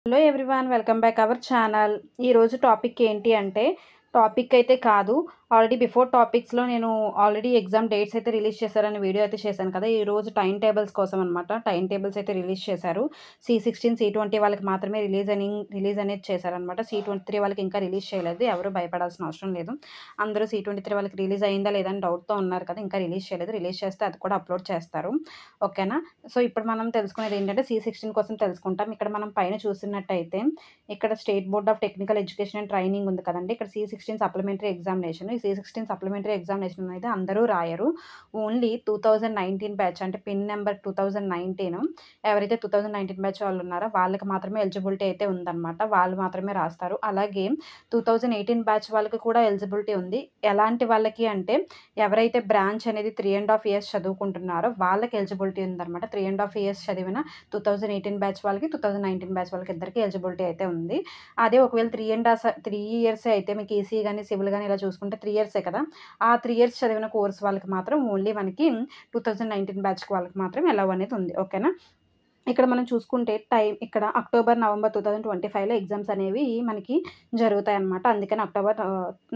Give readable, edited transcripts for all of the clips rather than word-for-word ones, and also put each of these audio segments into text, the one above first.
Hello everyone, welcome back our channel. ఈరోజు topic ఏంటి అంటే, టాపిక్ అయితే కాదు, ఆల్రెడీ బిఫోర్ టాపిక్స్లో నేను ఆల్రెడీ ఎగ్జామ్ డేట్స్ అయితే రిలీజ్ చేశారని వీడియో అయితే చేశాను కదా. ఈరోజు టైం టేబుల్స్ కోసం అనమాట. టైం టేబుల్స్ అయితే రిలీజ్ చేశారు. C16 C20 వాళ్ళకి మాత్రమే రిలీజ్ అనేది చేశారనమాట. C23 వాళ్ళకి ఇంకా రిలీజ్ చేయలేదు. ఎవరు భయపడాల్సిన అవసరం లేదు. అందరూ C23 వాళ్ళకి రిలీజ్ అయిందా లేదా అని డౌట్తో ఉన్నారు కదా. ఇంకా రిలీజ్ చేయలేదు. రిలీజ్ చేస్తే అది కూడా అప్లోడ్ చేస్తారు. ఓకేనా. సో ఇప్పుడు మనం తెలుసుకునేది ఏంటంటే C16 కోసం తెలుసుకుంటాం. ఇక్కడ మనం పైన చూసినట్టయితే ఇక్కడ state board of technical education and training ఉంది కదండి. ఇక్కడ C16 సప్లిమెంటరీ ఎగ్జామినేషన్. ఈ C16 సప్లిమెంటరీ ఎగ్జామినేషన్ అయితే అందరూ రాయరు. ఓన్లీ 2019 బ్యాచ్ అంటే పిన్ నెంబర్ 2019 ఎవరైతే 2019 బ్యాచ్ వాళ్ళు ఉన్నారో వాళ్ళకి మాత్రమే ఎలిజిబిలిటీ అయితే ఉందన్నమాట. వాళ్ళు మాత్రమే రాస్తారు. అలాగే 2018 బ్యాచ్ వాళ్ళకి కూడా ఎలిజిబిలిటీ ఉంది. ఎలాంటి వాళ్ళకి అంటే ఎవరైతే బ్రాంచ్ అనేది 3.5 years చదువుకుంటున్నారో వాళ్ళకి ఎలిజిబిలిటీ ఉందన్నమాట. 3.5 years చదివిన 2018 బ్యాచ్ వాళ్ళకి 2019 బ్యాచ్ వాళ్ళకి ఇద్దరికి ఎలిజిబిలిటీ అయితే ఉంది. అదే ఒకవేళ 3 years అయితే మీకు ఈసీ కానీ సివిల్ కానీ ఇలా చూసుకుంటే 3 years కదా. ఆ 3 years చదివిన కోర్స్ వాళ్ళకి మాత్రం ఓన్లీ మనకి 2019 బ్యాచ్కి వాళ్ళకి మాత్రం అలౌ అనేది ఉంది. ఓకేనా. ఇక్కడ మనం చూసుకుంటే టైం ఇక్కడ అక్టోబర్, నవంబర్ 2025లో ఎగ్జామ్స్ అనేవి మనకి జరుగుతాయన్నమాట. అందుకని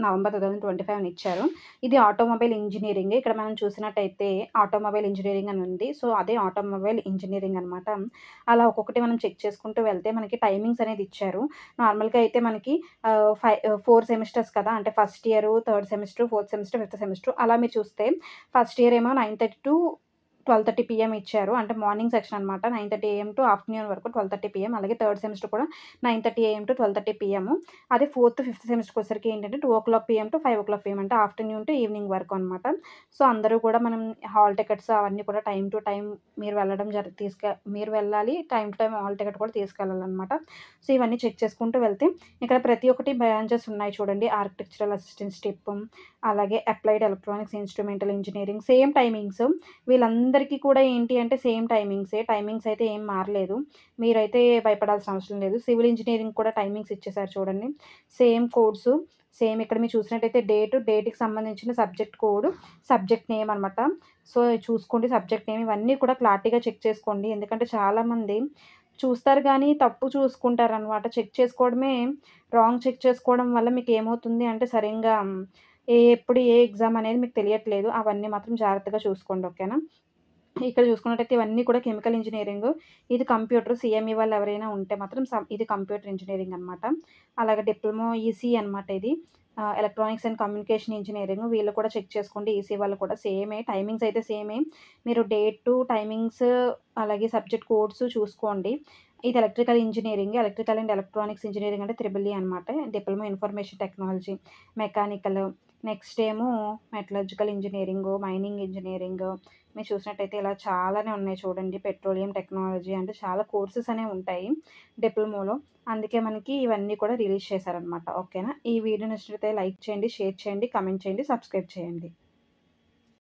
నవంబర్ 2025 అని ఇచ్చారు. ఇది ఆటోమొబైల్ ఇంజినీరింగ్. ఇక్కడ మనం చూసినట్టయితే ఆటోమొబైల్ ఇంజినీరింగ్ అని ఉంది. సో అదే ఆటోమొబైల్ ఇంజినీరింగ్ అనమాట. అలా ఒక్కొక్కటి మనం చెక్ చేసుకుంటూ వెళ్తే మనకి టైమింగ్స్ అనేది ఇచ్చారు. నార్మల్గా అయితే మనకి 4 సెమిస్టర్స్ కదా. అంటే first year, third semester, fourth semester, fifth semester అలా మీరు చూస్తే ఫస్ట్ ఇయర్ ఏమో 9:30 to 12:30 PM ఇచ్చారు. అంటే మార్నింగ్ సెక్షన్ అనమాట. 9:30 AM టు ఆఫ్టర్నూన్ వరకు 12:30 PM. అలాగే థర్డ్ సెమిస్టర్ కూడా 9:30 AM టు 12:30 PM. అదే ఫోర్త్, ఫిఫ్త్ సెమిస్టర్కి వచ్చేసరికి ఏంటంటే 2:00 PM టు 5:00 PM అంటే ఆఫ్టర్నూన్ టు ఈవినింగ్ వరకు అనమాట. సో అందరూ కూడా మనం హాల్ టికెట్స్ అవన్నీ కూడా టైం టు టైం మీరు వెళ్ళడం మీరు వెళ్ళాలి. Time to time hall ticket కూడా తీసుకెళ్ళాలన్నమాట. సో ఇవన్నీ చెక్ చేసుకుంటూ వెళ్తే ఇక్కడ ప్రతి ఒక్కటి బ్రాంచెస్ ఉన్నాయి చూడండి. ఆర్కిటెక్చరల్ అసిస్టెంట్ స్టెప్, అలాగే applied electronics instrumental engineering same timings. వీళ్ళందరికీ కూడా ఏంటి అంటే సేమ్ టైమింగ్సే. టైమింగ్స్ అయితే ఏం మారలేదు. మీరైతే భయపడాల్సిన అవసరం లేదు. సివిల్ ఇంజినీరింగ్ కూడా టైమింగ్స్ ఇచ్చేసారు చూడండి. Same codes. సేమ్ ఇక్కడ మీరు చూసినట్టయితే డేట్‌కి సంబంధించిన సబ్జెక్ట్ కోడ్, సబ్జెక్ట్ నేమ్ అనమాట. సో చూసుకోండి సబ్జెక్ట్ నేమ్ ఇవన్నీ కూడా క్లారిటీగా చెక్ చేసుకోండి. ఎందుకంటే చాలామంది చూస్తారు గానీ తప్పు చూసుకుంటారనమాట. రాంగ్ చెక్ చేసుకోవడం వల్ల మీకేమవుతుంది అంటే సరింగా ఎప్పుడు ఏ ఎగ్జామ్ అనేది మీకు తెలియట్లేదు. అవన్నీ మాత్రం జాగ్రత్తగా చూసుకోండి. ఓకేనా. ఇక్కడ చూసుకున్నట్టయితే ఇవన్నీ కూడా కెమికల్ ఇంజినీరింగ్. ఇది కంప్యూటర్ సీఎంఈ వాళ్ళు ఎవరైనా ఉంటే మాత్రం ఇది కంప్యూటర్ ఇంజినీరింగ్ అనమాట. అలాగే డిప్లొమా ఈసీ అనమాట ఇది. ఎలక్ట్రానిక్స్ అండ్ కమ్యూనికేషన్ ఇంజినీరింగ్ వీళ్ళు కూడా చెక్ చేసుకోండి. ఈసీ వాళ్ళు కూడా సేమే. టైమింగ్స్ అయితే సేమే. మీరు డేటు, టైమింగ్స్ అలాగే సబ్జెక్ట్ కోడ్స్ చూసుకోండి. ఇది electrical engineering. Electrical and electronics engineering అంటే త్రిబుల్ ఈ అనమాట. Diploma information technology, mechanical, next ఏమో మెటలర్జికల్ ఇంజినీరింగు, మైనింగ్ ఇంజినీరింగు. మీరు చూసినట్టయితే ఇలా చాలానే ఉన్నాయి చూడండి. పెట్రోలియం టెక్నాలజీ అంటే చాలా కోర్సెస్ అనేవి ఉంటాయి డిప్లొమాలో. అందుకే మనకి ఇవన్నీ కూడా రిలీజ్ చేశారనమాట. ఓకేనా. ఈ వీడియో నచ్చినట్లయితే లైక్ చేయండి, షేర్ చేయండి, కామెంట్ చేయండి, సబ్స్క్రైబ్ చేయండి.